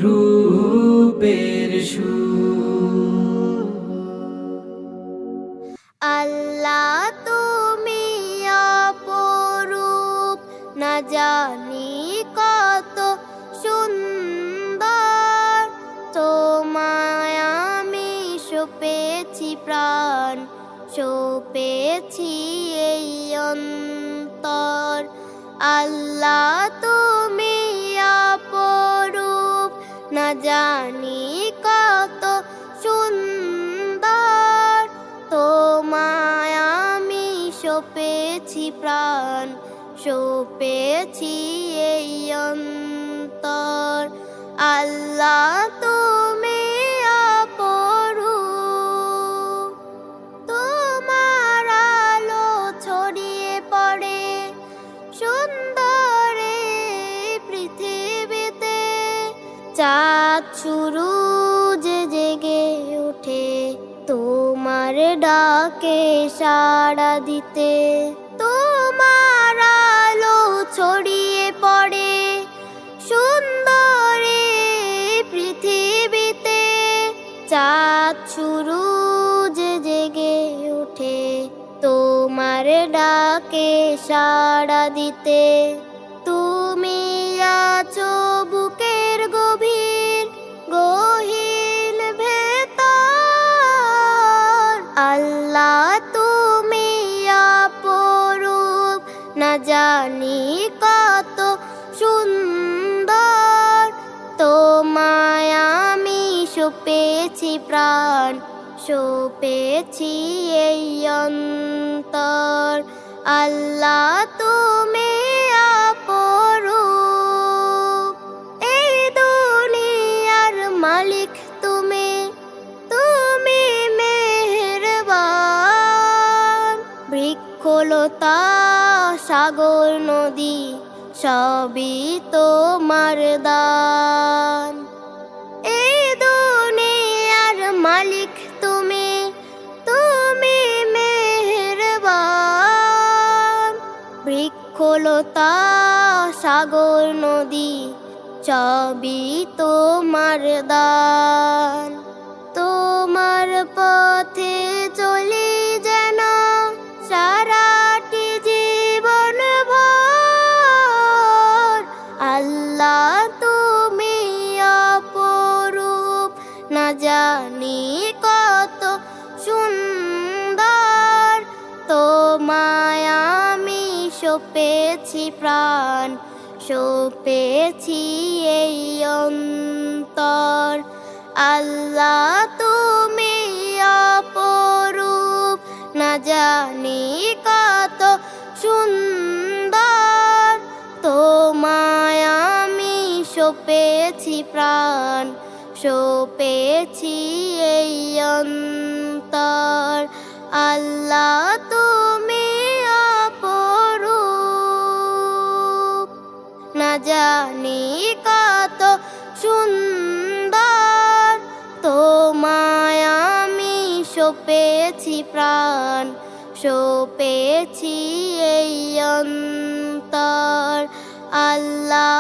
স্বরূপের সুর। আল্লাহ তুমি অপরূপ, না জানি কত সুন্দর। তোমায় আমি সপেছি প্রাণ, সপেছি এই অন্তর। আল্লাহ তুমি অপরূপ, না জানি কত সুন্দর। তোমায় আমি সপেছি প্রাণ, সপেছি এই অন্তর। আল্লাহ তুমি অপরূপ, তোমার আলো ছড়িয়ে পড়ে সুন্দরে পৃথিবীতে। চাঁদ সূরজ জেগে ওঠে তোমার ডাকে সাড়া দিতে। তোমার আলো ছড়িয়ে পড়ে সুন্দরে পৃথিবীতে। চাঁদ সূরজ জেগে ওঠে তোমার ডাকে সাড়া দিতে। তুমি আছো বুকের গভীর গহীন ভেতর। আল্লাহ তুমি অপরূপ, না জানি কত সুন্দর। তোমায় আমি সপেছি প্রাণ, সপেছি এই অন্তর। আল্লাহ তুমি অপরূপ, এই দুনিয়ার মালিক তুমি, তুমি মেহেরবান। বৃক্ষলতা সাগর নদী সবই তোমার দান। এই দুনিয়ার মালিক তুমি, তুমি মেহেরবান। বৃক্ষলতা সাগর নদী সবই তোমার দান। তোমার পথে চলি যেন সারাটি জীবন ভর। আল্লাহ তুমি অপরূপ, না জানি কত সুন্দর। তোমায় আমি সপেছি প্রাণ, সপেছি এই অন্তর। আল্লাহ তুমি অপরূপ, না জানি কত সুন্দর। তোমায় আমি সপেছি প্রাণ, সপেছি এই অন্তর। আল্লাহ তুমি অপরূপ, না জানি কত সুন্দর। তোমায় আমি সপেছি প্রাণ, সপেছি এই অন্তর। আল্লাহ